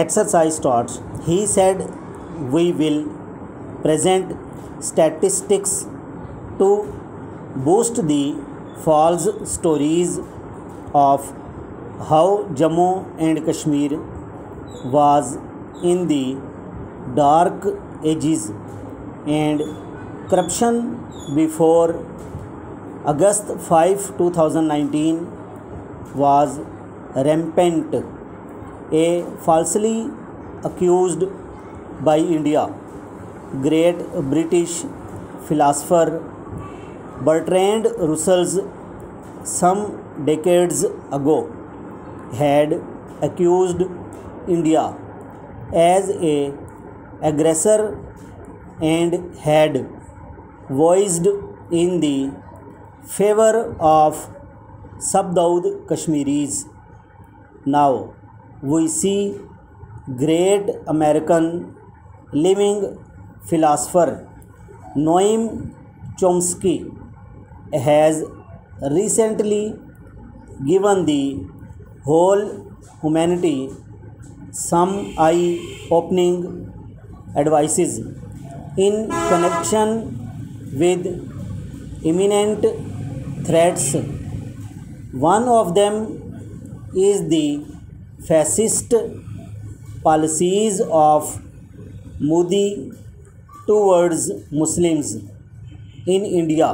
Exercise starts. He said, "We will present statistics to boost the false stories of how Jammu and Kashmir was in the dark ages and corruption before August 5, 2019 was rampant. A falsely accused by India, great British philosopher Bertrand Russell some decades ago had accused India as a aggressor and had voiced in the favor of subdued Kashmiris. Now we see great American living philosopher Noam Chomsky has recently given the whole humanity some eye-opening advices in connection with imminent threats. One of them is the fascist policies of Modi towards Muslims in India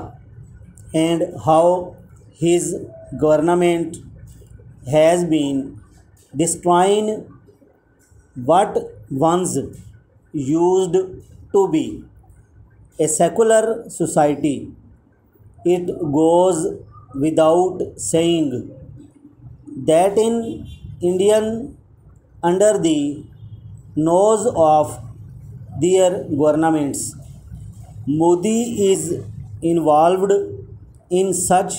and how his government has been destroying what once used to be a secular society. It goes without saying that in Indian under the nose of their governments, Modi is involved in such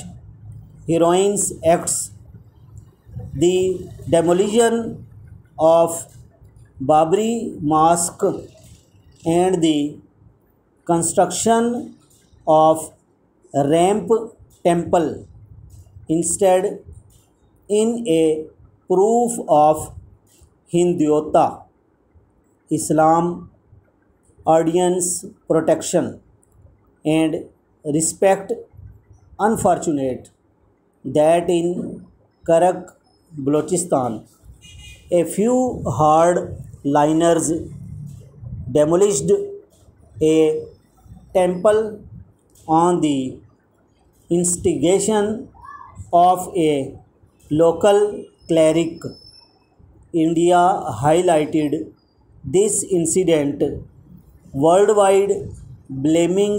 heroines acts. The demolition of Babri Mosque and the construction of Ramp Temple instead in a proof of Hindutva, Islam, audience protection and respect. Unfortunate that in Karak, Balochistan, a few hardliners demolished a temple on the instigation of a local cleric. India highlighted this incident worldwide, blaming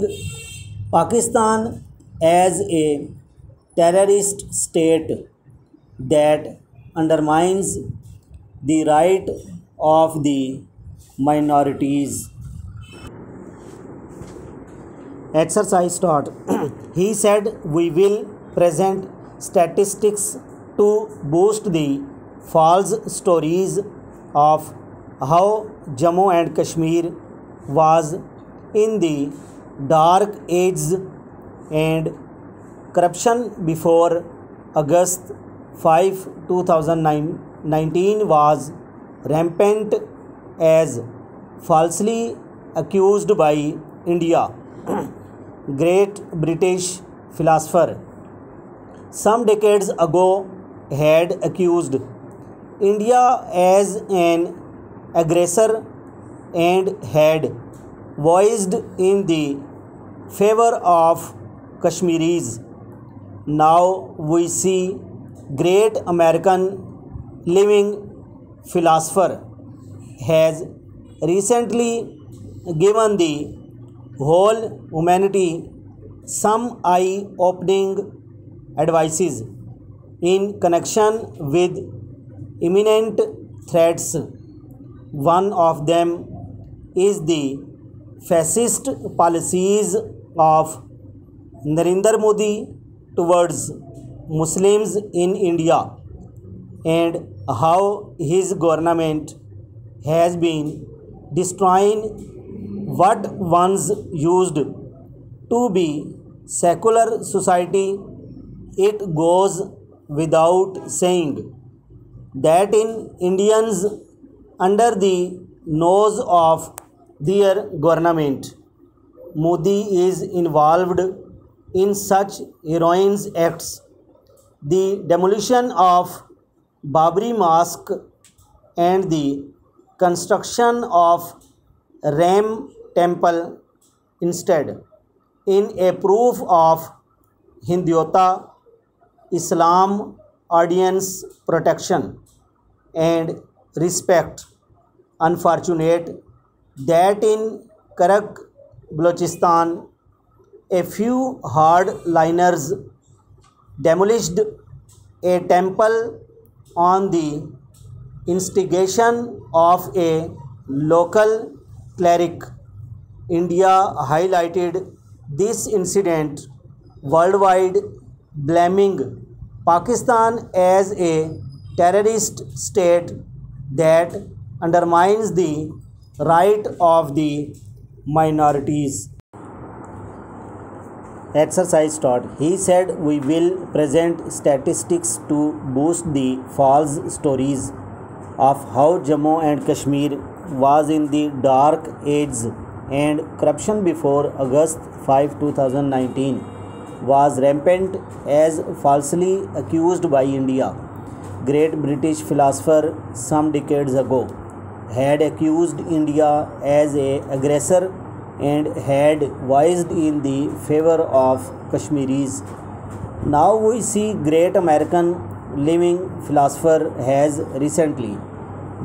Pakistan as a terrorist state that undermines the right of the minorities. Exercise start. He said, "We will present statistics to boost the false stories of how Jammu and Kashmir was in the dark ages and corruption before August 5, 2019 was rampant as falsely accused by India, great British philosopher some decades ago had accused India as an aggressor and had voiced in the favor of Kashmiris. Now we see great American living philosopher has recently given the whole humanity some eye-opening advices in connection with imminent threats. One of them is the fascist policies of Narendra Modi towards Muslims in India and how his government has been destroying what once used to be secular society. It goes without saying that in Indians under the nose of their government. Modi is involved in such heroines acts. The demolition of Babri Mosque and the construction of Ram Temple instead, in a proof of Hinduta, Islam, audience protection, and respect. Unfortunate that in Karak, Balochistan, a few hardliners demolished a temple on the instigation of a local cleric. India highlighted this incident worldwide, blaming Pakistan as a terrorist state that undermines the right of the minorities. Exercise taught. He said, we will present statistics to boost the false stories of how Jammu and Kashmir was in the dark ages and corruption before August 5, 2019 was rampant as falsely accused by India. Great British philosopher some decades ago had accused India as an aggressor and had voiced in the favor of Kashmiris. Now we see great American living philosopher has recently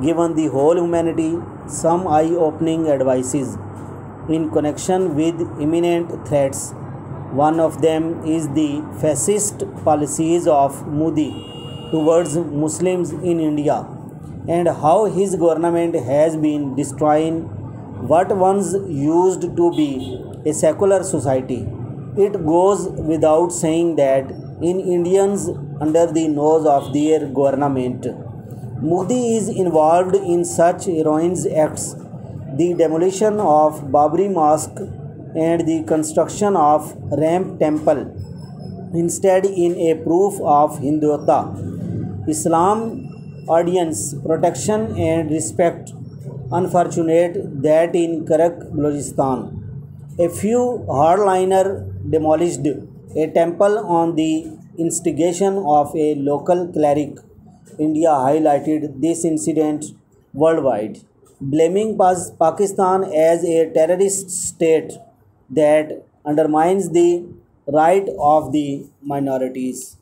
given the whole humanity some eye-opening advices in connection with imminent threats. One of them is the fascist policies of Modi towards Muslims in India and how his government has been destroying what once used to be a secular society. It goes without saying that in Indians under the nose of their government, Modi is involved in such heroines acts, the demolition of Babri Mosque and the construction of Ram Temple, instead in a proof of Hinduta, Islam, audience protection and respect. Unfortunate that in Karak, Balochistan, a few hardliner demolished a temple on the instigation of a local cleric. India highlighted this incident worldwide, blaming Pakistan as a terrorist state that undermines the right of the minorities.